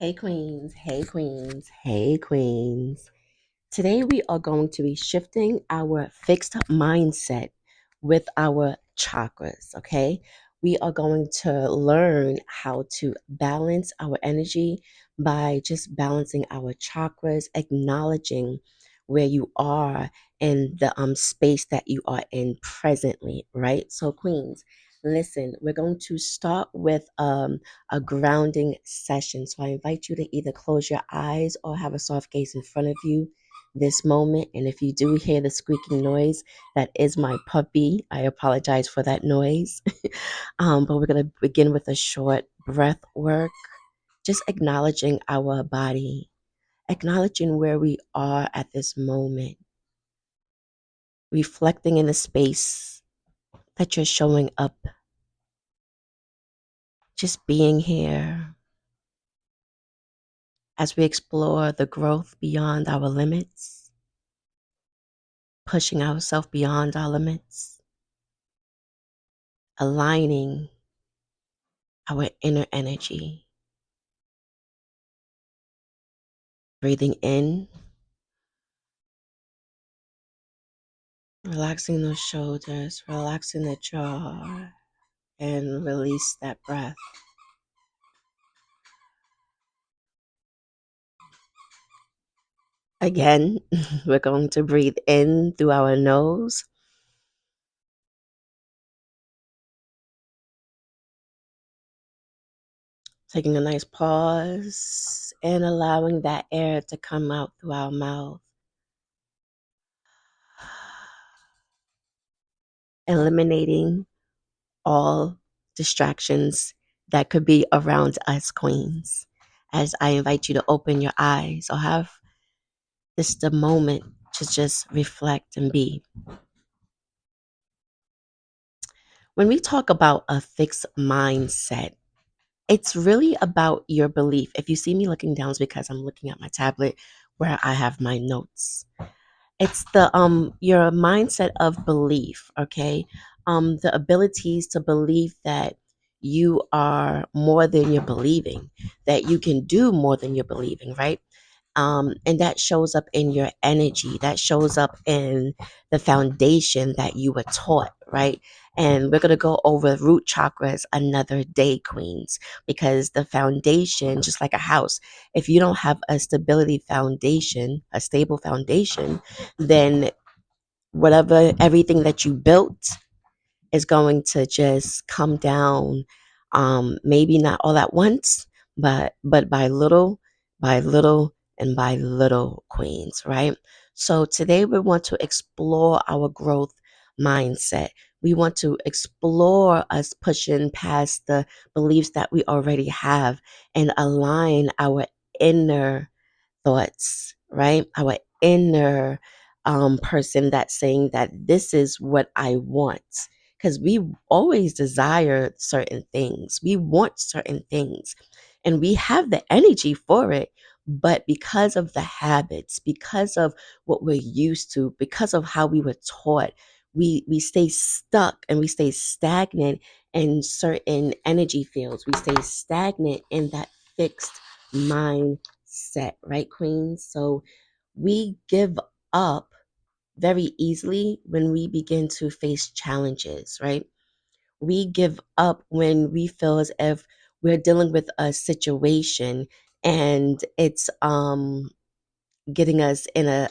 Hey queens, hey queens, hey queens. Today we are going to be shifting our fixed mindset with our chakras, okay? We are going to learn how to balance our energy by just balancing our chakras, acknowledging where you are in the space that you are in presently, right? So queens, listen, we're going to start with a grounding session. So I invite you to either close your eyes or have a soft gaze in front of you this moment. And if you do hear the squeaking noise, that is my puppy. I apologize for that noise. But we're going to begin with a short breath work, just acknowledging our body, acknowledging where we are at this moment, reflecting in the space that you're showing up, just being here as we explore the growth beyond our limits, pushing ourselves beyond our limits, aligning our inner energy, breathing in, relaxing those shoulders, relaxing the jaw, and release that breath. Again, we're going to breathe in through our nose, taking a nice pause and allowing that air to come out through our mouth, eliminating all distractions that could be around us, queens. As I invite you to open your eyes or have this the moment to just reflect and be. When we talk about a fixed mindset, it's really about your belief. If you see me looking down, it's because I'm looking at my tablet where I have my notes. It's the your mindset of belief, okay? The abilities to believe that you are more than you're believing, that you can do more than you're believing, right? And that shows up in your energy, that shows up in the foundation that you were taught, right? And we're going to go over root chakras another day, queens, because the foundation, just like a house, if you don't have a stability foundation, a stable foundation, then whatever, everything that you built is going to just come down, maybe not all at once, but by little and by little, queens, right? So today we want to explore our growth mindset. We want to explore us pushing past the beliefs that we already have and align our inner thoughts, right? Our inner person that's saying that this is what I want. Because we always desire certain things, we want certain things, and we have the energy for it. But because of the habits, because of what we're used to, because of how we were taught, we stay stuck and we stay stagnant in certain energy fields. We stay stagnant in that fixed mindset, right, queens? So we give up very easily when we begin to face challenges, right? We give up when we feel as if we're dealing with a situation and it's getting us in a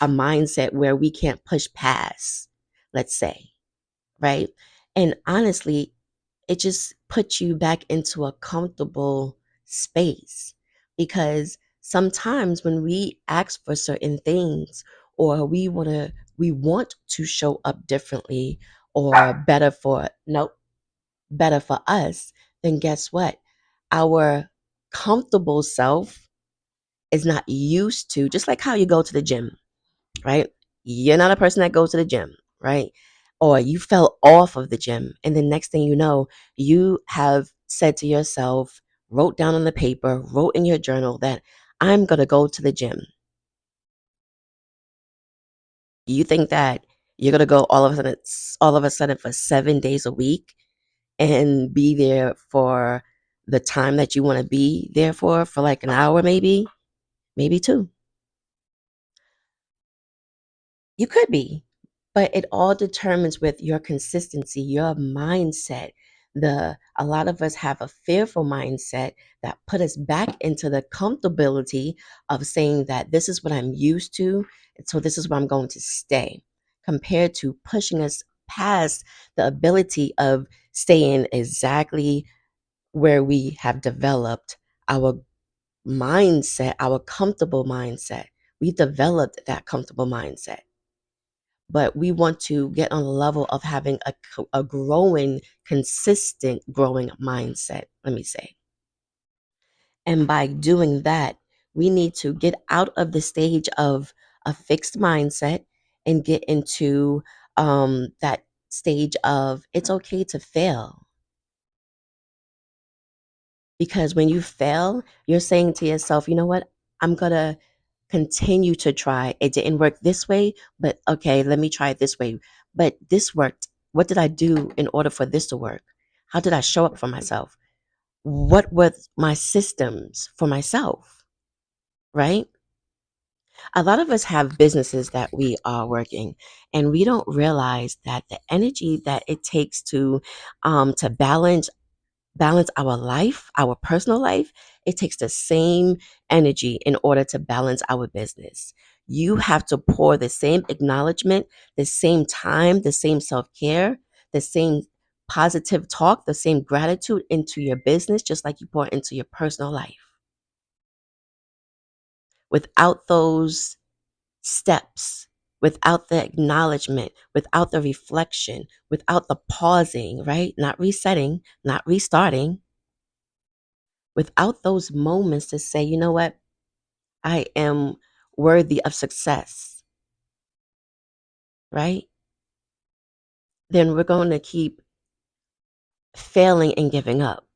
mindset where we can't push past, let's say, right? And honestly, it just puts you back into a comfortable space, because sometimes when we ask for certain things, or we want to show up differently or better for us, then guess what, our comfortable self is not used to, just like how you go to the gym, right? You're not a person that goes to the gym, right? Or you fell off of the gym. And the next thing you know, you have said to yourself, wrote down on the paper, wrote in your journal that I'm going to go to the gym. You think that you're going to go all of a sudden for 7 days a week and be there for the time that you want to be there for like an hour, maybe two. You could be, but it all determines with your consistency, your mindset. A lot of us have a fearful mindset that put us back into the comfortability of saying that this is what I'm used to, and so this is where I'm going to stay, compared to pushing us past the ability of staying exactly where we have developed our mindset, our comfortable mindset. We developed that comfortable mindset, but we want to get on the level of having a growing, consistent growing mindset, let me say. And by doing that, we need to get out of the stage of a fixed mindset and get into that stage of it's okay to fail. Because when you fail, you're saying to yourself, you know what? I'm going to continue to try. It didn't work this way, but okay, let me try it this way. But this worked. What did I do in order for this to work? How did I show up for myself? What were my systems for myself? Right? A lot of us have businesses that we are working, and we don't realize that the energy that it takes to balance our life, our personal life, it takes the same energy in order to balance our business. You have to pour the same acknowledgement, the same time, the same self care, the same positive talk, the same gratitude into your business, just like you pour into your personal life. Without those steps, without the acknowledgement, without the reflection, without the pausing, right? Not resetting, not restarting, without those moments to say, you know what, I am worthy of success, right? Then we're going to keep failing and giving up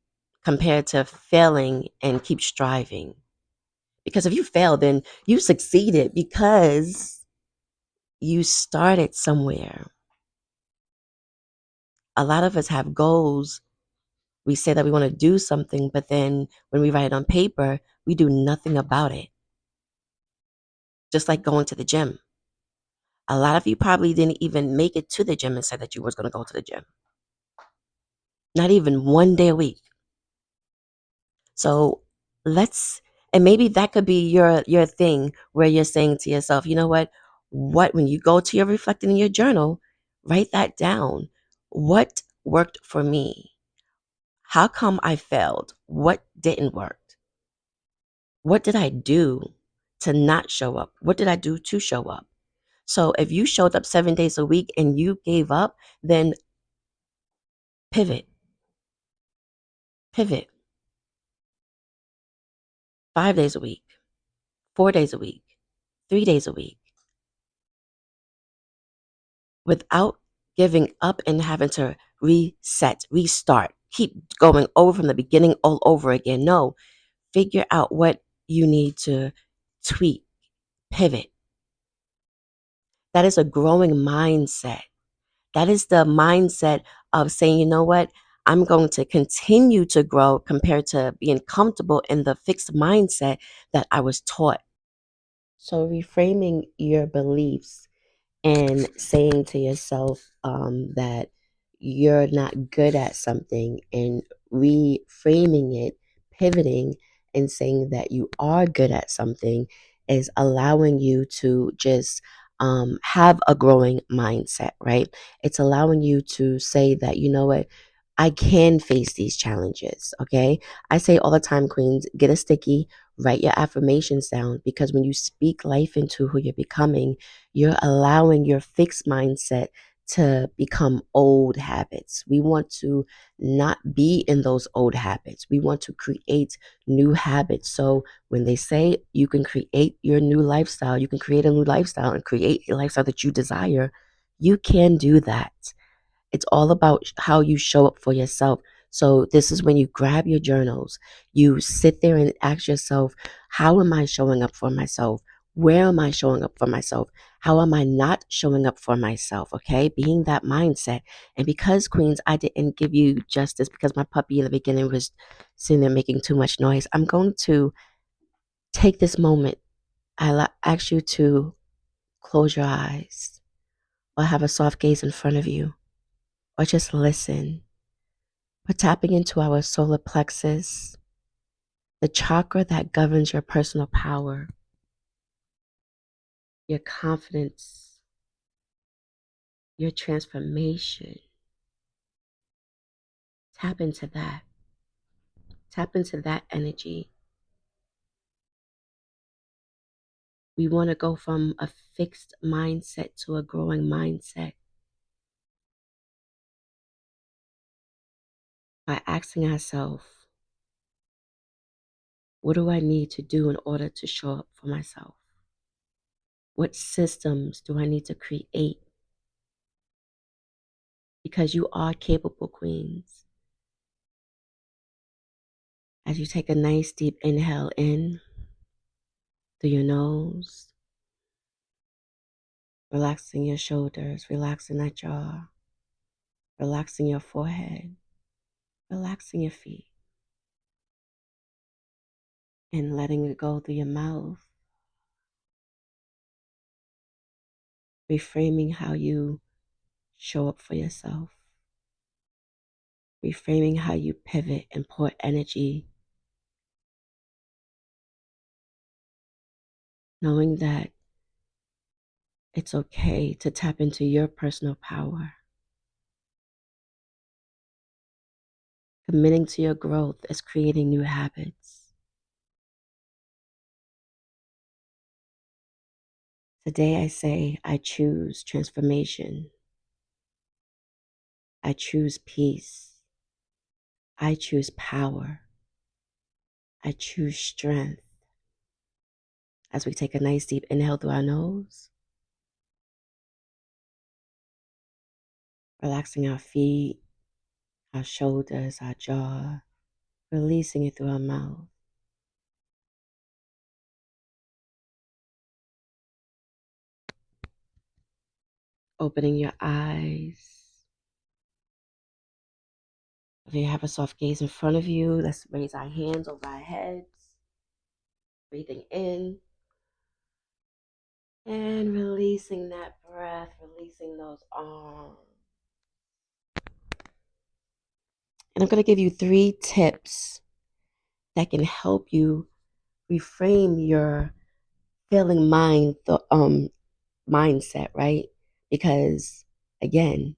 compared to failing and keep striving. Because if you fail, then you succeeded because you started somewhere. A lot of us have goals. We say that we want to do something, but then when we write it on paper, we do nothing about it. Just like going to the gym. A lot of you probably didn't even make it to the gym and said that you was going to go to the gym. Not even one day a week. So let's, and maybe that could be your thing where you're saying to yourself, you know what, when you go to your reflecting in your journal, write that down. What worked for me? How come I failed? What didn't work? What did I do to not show up? What did I do to show up? So if you showed up 7 days a week and you gave up, then pivot, pivot 5 days a week, 4 days a week, 3 days a week, without giving up and having to reset, restart, keep going over from the beginning all over again. No, figure out what you need to tweak, pivot. That is a growing mindset. That is the mindset of saying, you know what? I'm going to continue to grow compared to being comfortable in the fixed mindset that I was taught. So, reframing your beliefs and saying to yourself that you're not good at something and reframing it, pivoting and saying that you are good at something is allowing you to just have a growing mindset, right? It's allowing you to say that, you know what, I can face these challenges, okay? I say all the time, queens, get a sticky, write your affirmations down, because when you speak life into who you're becoming, you're allowing your fixed mindset to become old habits. We want to not be in those old habits. We want to create new habits. So when they say you can create your new lifestyle, you can create a new lifestyle and create a lifestyle that you desire, you can do that. It's all about how you show up for yourself. So this is when you grab your journals, you sit there and ask yourself, how am I showing up for myself? Where am I showing up for myself? How am I not showing up for myself? Okay, being that mindset. And because, Queens, I didn't give you justice because my puppy in the beginning was sitting there making too much noise, I'm going to take this moment. Ask you to close your eyes or have a soft gaze in front of you or just listen. We're tapping into our solar plexus, the chakra that governs your personal power, your confidence, your transformation. Tap into that. Tap into that energy. We want to go from a fixed mindset to a growing mindset by asking ourselves, what do I need to do in order to show up for myself? What systems do I need to create? Because you are capable, Queens. As you take a nice deep inhale in through your nose, relaxing your shoulders, relaxing that jaw, relaxing your forehead, relaxing your feet, and letting it go through your mouth, reframing how you show up for yourself, reframing how you pivot and pour energy, knowing that it's okay to tap into your personal power, committing to your growth is creating new habits. Today I say, I choose transformation. I choose peace. I choose power. I choose strength. As we take a nice deep inhale through our nose, relaxing our feet, our shoulders, our jaw, releasing it through our mouth. Opening your eyes. If you have a soft gaze in front of you, let's raise our hands over our heads. Breathing in and releasing that breath, releasing those arms. And I'm going to give you 3 tips that can help you reframe your failing mindset, right? Because again,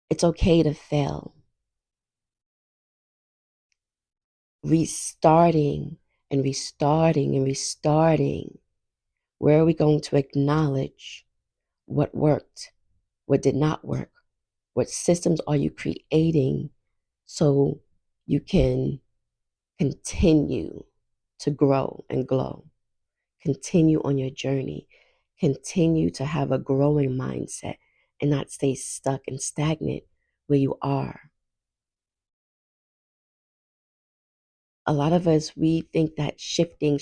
it's okay to fail. Restarting and restarting and restarting. Where are we going to acknowledge what worked, what did not work? What systems are you creating so you can continue to grow and glow? Continue on your journey. Continue to have a growing mindset and not stay stuck and stagnant where you are. A lot of us, we think that shifting,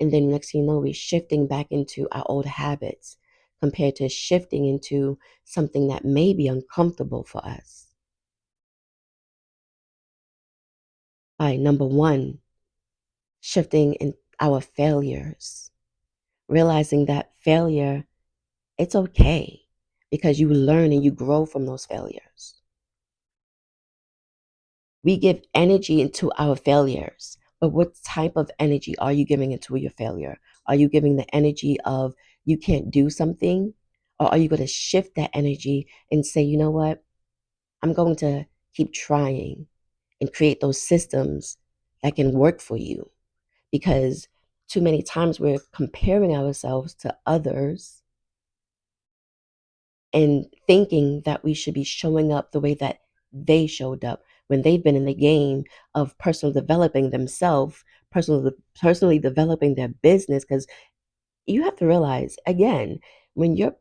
and then next thing you know, we're shifting back into our old habits compared to shifting into something that may be uncomfortable for us. By number 1, shifting in our failures, realizing that failure, it's okay because you learn and you grow from those failures. We give energy into our failures, but what type of energy are you giving into your failure? Are you giving the energy of you can't do something? Or are you going to shift that energy and say, you know what? I'm going to keep trying and create those systems that can work for you. Because too many times we're comparing ourselves to others and thinking that we should be showing up the way that they showed up when they've been in the game of personal developing themselves, personally developing their business. Because you have to realize, again, When you're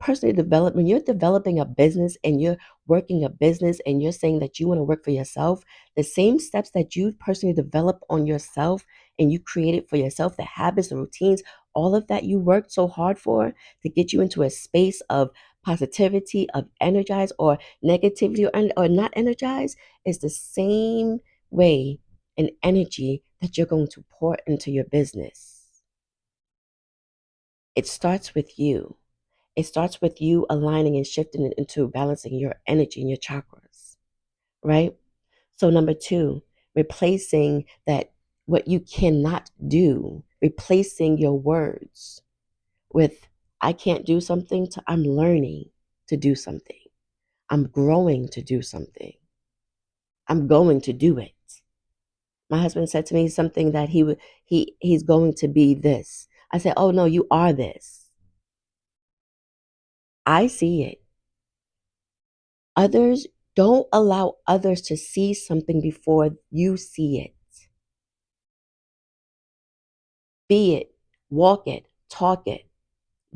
developing a business and you're working a business and you're saying that you want to work for yourself, the same steps that you personally develop on yourself and you created for yourself, the habits, the routines, all of that you worked so hard for to get you into a space of positivity, of energized or negativity or not energized, is the same way and energy that you're going to pour into your business. It starts with you. It starts with you aligning and shifting it into balancing your energy and your chakras, right? So, number two, replacing that what you cannot do, replacing your words with I can't do something to I'm learning to do something. I'm growing to do something. I'm going to do it. My husband said to me something that he's going to be this. I said, "Oh no, you are this." I see it. Others don't allow others to see something before you see it. Be it, walk it, talk it,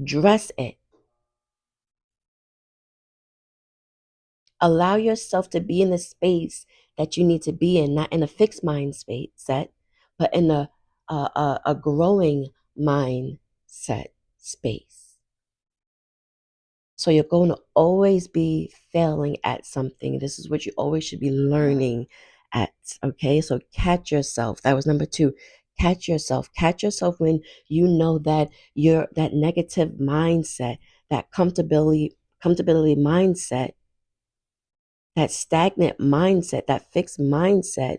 dress it. Allow yourself to be in the space that you need to be in, not in a fixed mind set, but in a growing mindset space. So you're going to always be failing at something. This is what you always should be learning at. Okay. So catch yourself. That was number two. Catch yourself. Catch yourself when you know that you're that negative mindset, that comfortability mindset, that stagnant mindset, that fixed mindset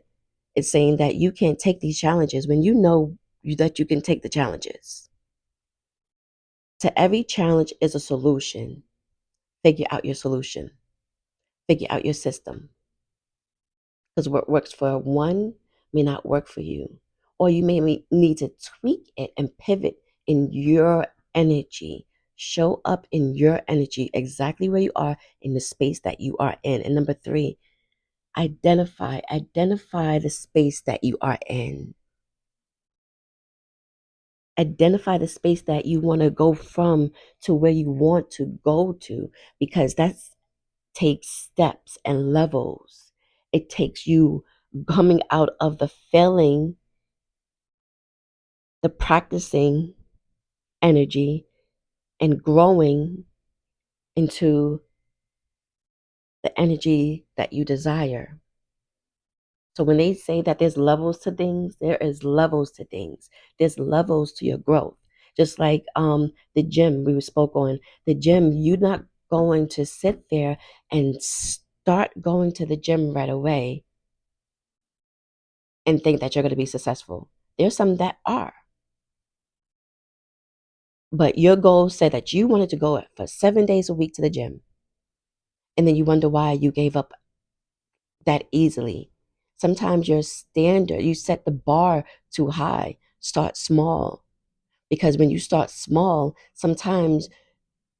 is saying that you can't take these challenges when you know that you can take the challenges. To every challenge is a solution. Figure out your solution. Figure out your system. Because what works for one may not work for you. Or you may need to tweak it and pivot in your energy. Show up in your energy exactly where you are in the space that you are in. And number three, identify the space that you are in. Identify the space that you want to go from to where you want to go to, because that takes steps and levels. It takes you coming out of the failing, the practicing energy, and growing into the energy that you desire. So when they say that there's levels to things, there is levels to things. There's levels to your growth. Just like the gym we spoke on. The gym, you're not going to sit there and start going to the gym right away and think that you're going to be successful. There's some that are. But your goal said that you wanted to go for 7 days a week to the gym. And then you wonder why you gave up that easily. Sometimes your standard, you set the bar too high. Start small. Because when you start small, sometimes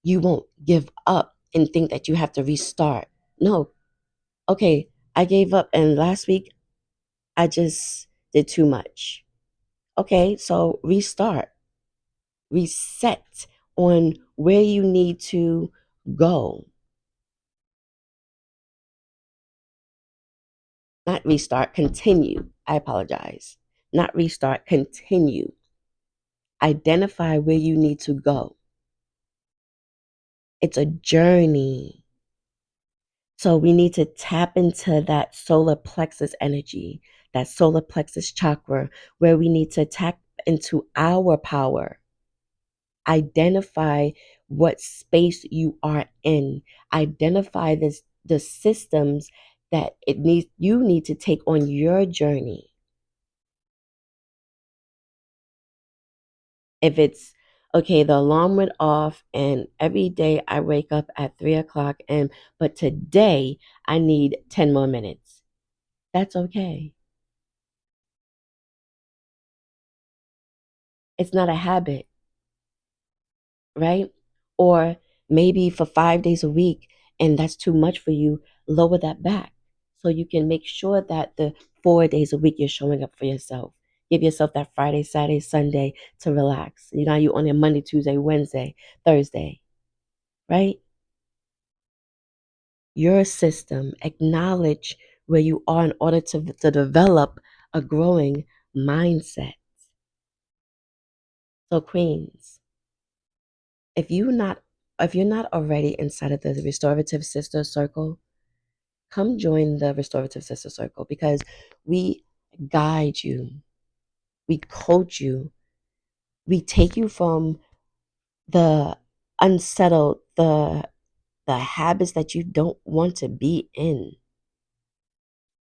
you won't give up and think that you have to restart. No. Okay, I gave up and last week I just did too much. Okay, so restart. Reset on where you need to go. Not restart, continue. I apologize. Not restart, continue. Identify where you need to go. It's a journey. So we need to tap into that solar plexus energy, that solar plexus chakra, where we need to tap into our power. Identify what space you are in. Identify the systems that you need to take on your journey. If it's okay, the alarm went off and every day I wake up at 3 o'clock but today I need 10 more minutes. That's okay. It's not a habit, right? Or maybe for 5 days a week and that's too much for you, lower that back so you can make sure that the 4 days a week you're showing up for yourself. Give yourself that Friday, Saturday, Sunday to relax. You know, you on a Monday, Tuesday, Wednesday, Thursday. right? Your system, acknowledge where you are in order to develop a growing mindset. So, queens, if you're not already inside of the restorative sister circle, come join the restorative sister circle because we guide you, we coach you, we take you from the unsettled, the habits that you don't want to be in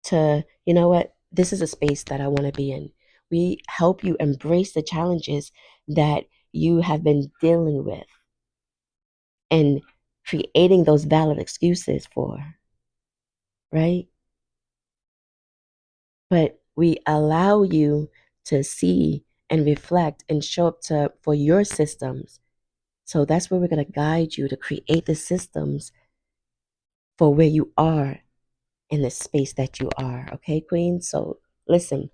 to, you know what, this is a space that I want to be in. We help you embrace the challenges that you have been dealing with and creating those valid excuses for, right? But we allow you to see and reflect and show up to for your systems. So that's where we're going to guide you to create the systems for where you are in the space that you are. Okay, Queen? So listen,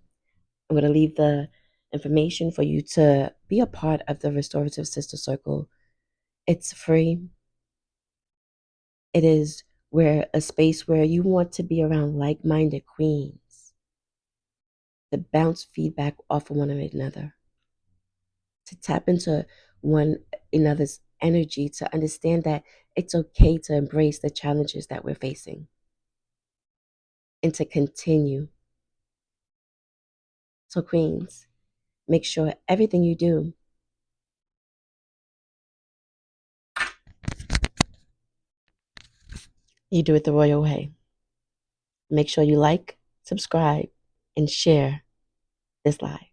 I'm going to leave the information for you to be a part of the Restorative Sister Circle. It's free. It is where a space where you want to be around like-minded queens to bounce feedback off of one another, to tap into one another's energy, to understand that it's okay to embrace the challenges that we're facing and to continue. So, queens, make sure everything you do, you do it the royal way. Make sure you like, subscribe, and share this live.